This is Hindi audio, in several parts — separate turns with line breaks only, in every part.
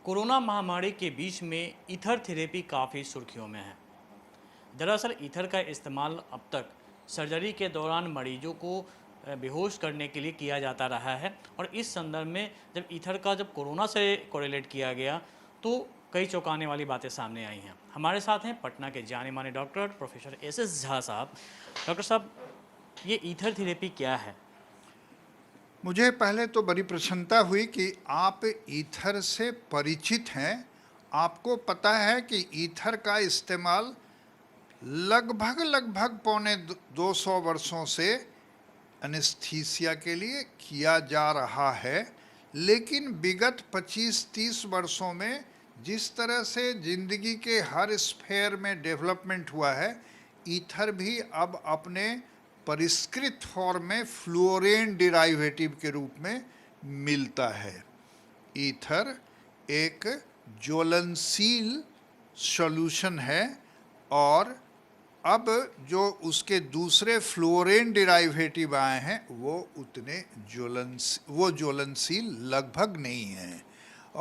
कोरोना महामारी के बीच में ईथर थेरेपी काफ़ी सुर्खियों में है। दरअसल ईथर का इस्तेमाल अब तक सर्जरी के दौरान मरीजों को बेहोश करने के लिए किया जाता रहा है और इस संदर्भ में जब ईथर का कोरोना से कोरिलेट किया गया तो कई चौंकाने वाली बातें सामने आई हैं। हमारे साथ हैं पटना के जाने माने डॉक्टर प्रोफेसर एस झा साहब। डॉक्टर साहब, ये ईथर थेरेपी क्या है?
मुझे पहले तो बड़ी प्रसन्नता हुई कि आप ईथर से परिचित हैं। आपको पता है कि ईथर का इस्तेमाल लगभग लगभग पौने 200 वर्षों से एनेस्थीसिया के लिए किया जा रहा है, लेकिन विगत 25-30 वर्षों में जिस तरह से ज़िंदगी के हर स्फेयर में डेवलपमेंट हुआ है, ईथर भी अब अपने परिष्कृत फॉर्म में फ्लोरेन डिराइवेटिव के रूप में मिलता है। ईथर एक ज्वलनशील सॉल्यूशन है और अब जो उसके दूसरे फ्लोरेन डिराइवेटिव आए हैं वो ज्वलनशील लगभग नहीं हैं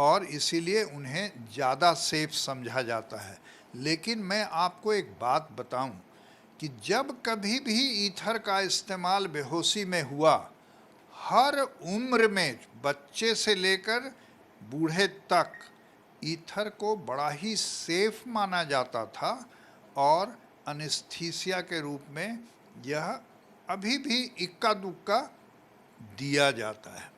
और इसीलिए उन्हें ज़्यादा सेफ समझा जाता है। लेकिन मैं आपको एक बात बताऊं कि जब कभी भी ईथर का इस्तेमाल बेहोशी में हुआ, हर उम्र में बच्चे से लेकर बूढ़े तक ईथर को बड़ा ही सेफ माना जाता था और एनेस्थीसिया के रूप में यह अभी भी इक्का दुक्का दिया जाता है।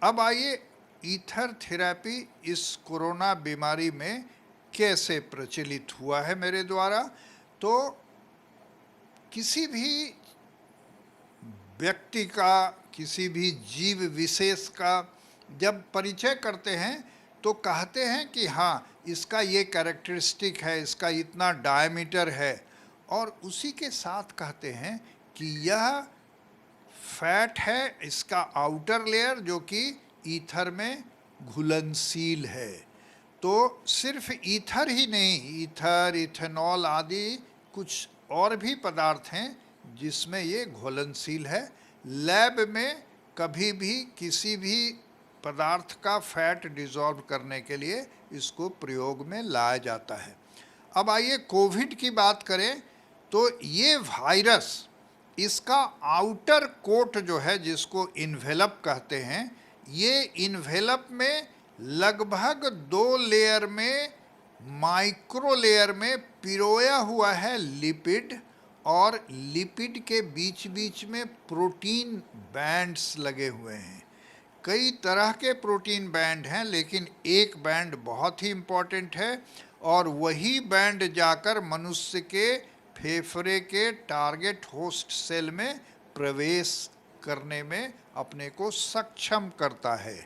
अब आइए ईथर थेरेपी इस कोरोना बीमारी में कैसे प्रचलित हुआ है मेरे द्वारा। तो किसी भी व्यक्ति का, किसी भी जीव विशेष का जब परिचय करते हैं तो कहते हैं कि हाँ, इसका ये कैरेक्टरिस्टिक है, इसका इतना डायमीटर है, और उसी के साथ कहते हैं कि यह फैट है, इसका आउटर लेयर जो कि ईथर में घुलनशील है। तो सिर्फ ईथर ही नहीं, ईथर, इथेनॉल आदि कुछ और भी पदार्थ हैं जिसमें ये घुलनशील है। लैब में कभी भी किसी भी पदार्थ का फैट डिसॉल्व करने के लिए इसको प्रयोग में लाया जाता है। अब आइए कोविड की बात करें तो ये वायरस, इसका आउटर कोट जो है जिसको इन्वेलप कहते हैं, ये इन्वेलप में लगभग 2 लेयर में, माइक्रो लेयर में पिरोया हुआ है लिपिड, और लिपिड के बीच बीच में प्रोटीन बैंड्स लगे हुए हैं। कई तरह के प्रोटीन बैंड हैं, लेकिन एक बैंड बहुत ही इम्पॉर्टेंट है और वही बैंड जाकर मनुष्य के फेफड़े के टारगेट होस्ट सेल में प्रवेश करने में अपने को सक्षम करता है।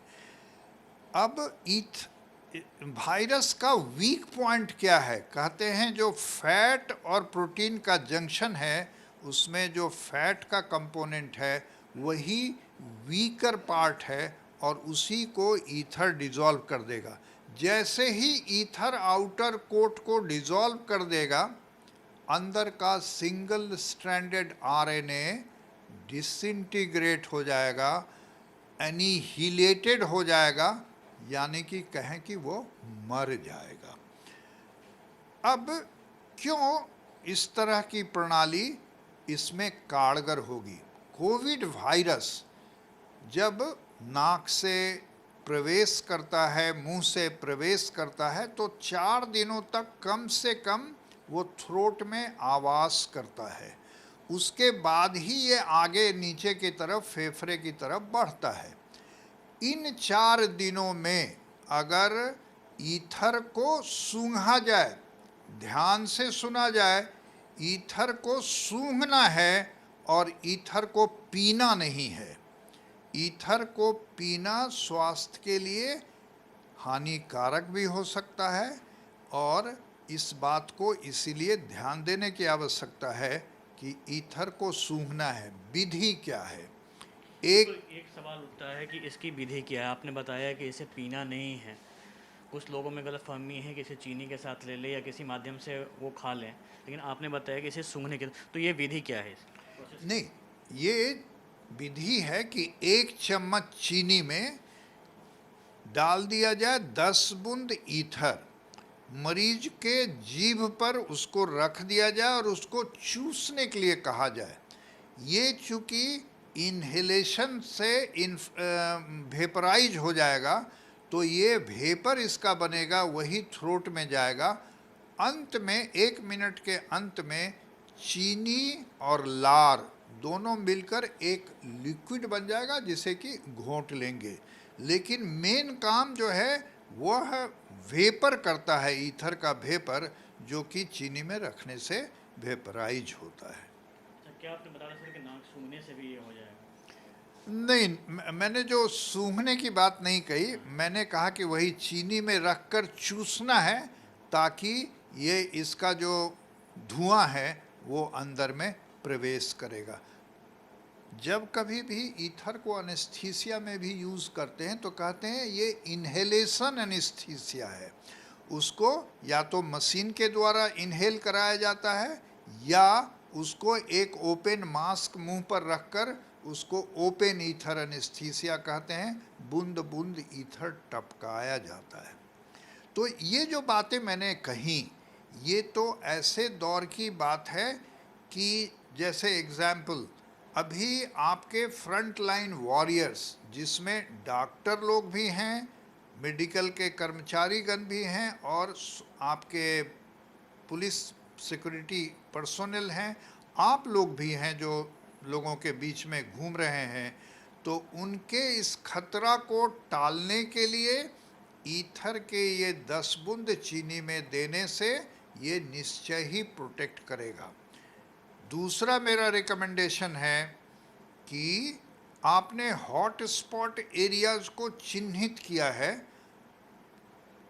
अब वायरस का वीक पॉइंट क्या है? कहते हैं जो फैट और प्रोटीन का जंक्शन है, उसमें जो फैट का कंपोनेंट है वही वीकर पार्ट है और उसी को ईथर डिसॉल्व कर देगा। जैसे ही ईथर आउटर कोट को डिसॉल्व कर देगा, अंदर का सिंगल स्ट्रैंडेड आरएनए डिसइंटीग्रेट हो जाएगा, एनिहिलेटेड हो जाएगा, यानी कि कहें कि वो मर जाएगा। अब क्यों इस तरह की प्रणाली इसमें कारगर होगी? कोविड वायरस जब नाक से प्रवेश करता है, मुंह से प्रवेश करता है, तो 4 दिनों तक कम से कम वो थ्रोट में आवास करता है। उसके बाद ही ये आगे नीचे की तरफ फेफड़े की तरफ बढ़ता है। इन 4 दिनों में अगर ईथर को सूंघा जाए, ध्यान से सुना जाए, ईथर को सूंघना है और ईथर को पीना नहीं है। ईथर को पीना स्वास्थ्य के लिए हानिकारक भी हो सकता है और इस बात को इसीलिए ध्यान देने की आवश्यकता है कि ईथर को सूंघना है। विधि क्या है?
एक सवाल उठता है कि इसकी विधि क्या है। आपने बताया कि इसे पीना नहीं है। कुछ लोगों में गलतफहमी है कि इसे चीनी के साथ ले ले या किसी माध्यम से वो खा लें, लेकिन आपने बताया कि इसे सूंघने के, तो ये विधि क्या है?
नहीं, ये विधि है कि 1 चम्मच चीनी में डाल दिया जाए 10 बूंद ईथर, मरीज के जीभ पर उसको रख दिया जाए और उसको चूसने के लिए कहा जाए। ये चूँकि इन्हेलेशन से वेपराइज हो जाएगा, तो ये वेपर इसका बनेगा, वही थ्रोट में जाएगा। अंत में 1 मिनट के अंत में चीनी और लार दोनों मिलकर एक लिक्विड बन जाएगा जिसे कि घोंट लेंगे। लेकिन मेन काम जो है वह वेपर करता है, ईथर का वेपर, जो कि चीनी में रखने से वेपराइज होता है।
क्या आपने बताया सर कि नाक सूंघने से भी ये हो जाएगा?
नहीं, मैंने जो सूंघने की बात नहीं कही, मैंने कहा कि वही चीनी में रखकर चूसना है, ताकि ये इसका जो धुआं है वो अंदर में प्रवेश करेगा। जब कभी भी ईथर को एनेस्थीसिया में भी यूज़ करते हैं तो कहते हैं ये इन्हेलेशन एनेस्थीसिया है। उसको या तो मशीन के द्वारा इन्हेल कराया जाता है, या उसको एक ओपन मास्क मुंह पर रखकर उसको ओपन ईथर एनेस्थीसिया कहते हैं, बूंद बूंद ईथर टपकाया जाता है। तो ये जो बातें मैंने कही, ये तो ऐसे दौर की बात है कि जैसे एग्जाम्पल, अभी आपके फ्रंट लाइन वॉरियर्स, जिसमें डॉक्टर लोग भी हैं, मेडिकल के कर्मचारीगण भी हैं, और आपके पुलिस सिक्योरिटी पर्सोनल हैं, आप लोग भी हैं जो लोगों के बीच में घूम रहे हैं। तो उनके इस खतरा को टालने के लिए ईथर के ये 10 बूंद चीनी में देने से ये निश्चय ही प्रोटेक्ट करेगा। दूसरा मेरा रिकमेंडेशन है कि आपने हॉट स्पॉट एरियाज़ को चिन्हित किया है।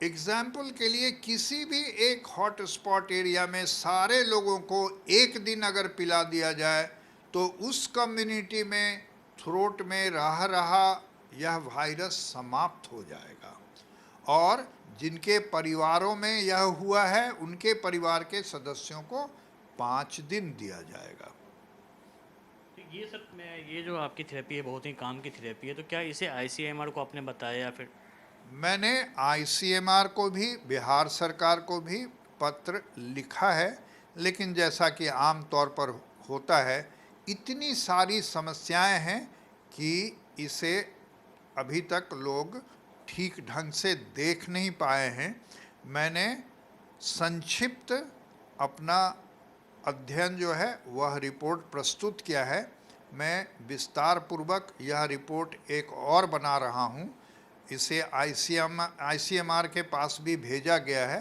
एग्जाम्पल के लिए, किसी भी एक हॉट स्पॉट एरिया में सारे लोगों को एक दिन अगर पिला दिया जाए तो उस कम्युनिटी में थ्रोट में रह रहा यह वायरस समाप्त हो जाएगा, और जिनके परिवारों में यह हुआ है उनके परिवार के सदस्यों को 5 दिन दिया जाएगा।
ये सर, मैं ये जो आपकी थेरेपी है बहुत ही काम की थेरेपी है, तो क्या इसे आईसीएमआर को आपने बताया या फिर?
मैंने आईसीएमआर को भी, बिहार सरकार को भी पत्र लिखा है, लेकिन जैसा कि आम तौर पर होता है, इतनी सारी समस्याएं हैं कि इसे अभी तक लोग ठीक ढंग से देख नहीं पाए हैं। मैंने संक्षिप्त अपना अध्ययन जो है वह रिपोर्ट प्रस्तुत किया है। मैं विस्तार पूर्वक यह रिपोर्ट एक और बना रहा हूँ। इसे आईसीएमआर के पास भी भेजा गया है।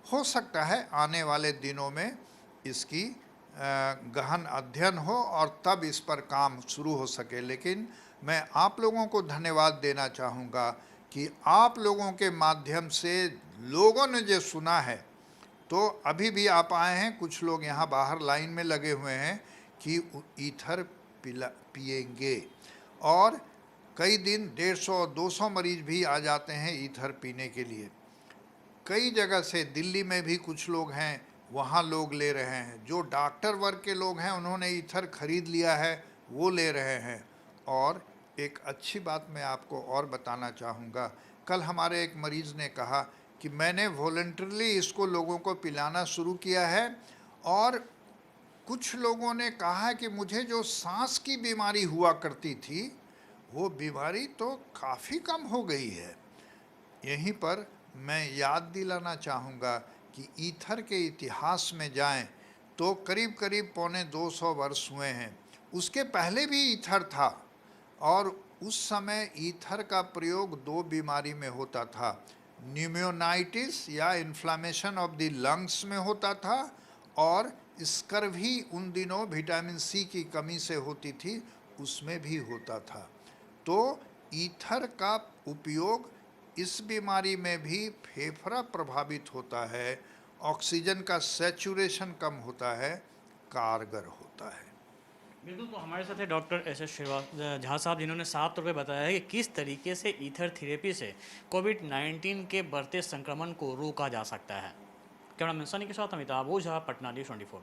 हो सकता है आने वाले दिनों में इसकी गहन अध्ययन हो और तब इस पर काम शुरू हो सके। लेकिन मैं आप लोगों को धन्यवाद देना चाहूँगा कि आप लोगों के माध्यम से लोगों ने जो सुना है, तो अभी भी आप आए हैं, कुछ लोग यहाँ बाहर लाइन में लगे हुए हैं कि ईथर पिएंगे, और कई दिन 150-200 मरीज भी आ जाते हैं ईथर पीने के लिए। कई जगह से, दिल्ली में भी कुछ लोग हैं, वहाँ लोग ले रहे हैं। जो डॉक्टर वर्ग के लोग हैं उन्होंने ईथर खरीद लिया है, वो ले रहे हैं। और एक अच्छी बात मैं आपको और बताना चाहूँगा, कल हमारे एक मरीज़ ने कहा कि मैंने वॉलंटरली इसको लोगों को पिलाना शुरू किया है, और कुछ लोगों ने कहा कि मुझे जो सांस की बीमारी हुआ करती थी वो बीमारी तो काफ़ी कम हो गई है। यहीं पर मैं याद दिलाना चाहूँगा कि ईथर के इतिहास में जाएं तो करीब करीब 250 वर्ष हुए हैं। उसके पहले भी ईथर था, और उस समय ईथर का प्रयोग 2 बीमारी में होता था। न्यूमोनाइटिस या इन्फ्लामेशन ऑफ द लंग्स में होता था, और स्कर्वी उन दिनों विटामिन सी की कमी से होती थी, उसमें भी होता था। तो ईथर का उपयोग इस बीमारी में भी, फेफड़ा प्रभावित होता है, ऑक्सीजन का सैचुरेशन कम होता है, कारगर होता है।
बिल्कुल। तो हमारे साथ है डॉक्टर एस.एस. झा साहब, जिन्होंने साफ तौर पे बताया है कि किस तरीके से ईथर थेरेपी से कोविड-19 के बढ़ते संक्रमण को रोका जा सकता है। कैमरामैन सनी के साथ अमिताभ ओझा, पटना न्यूज़ 24।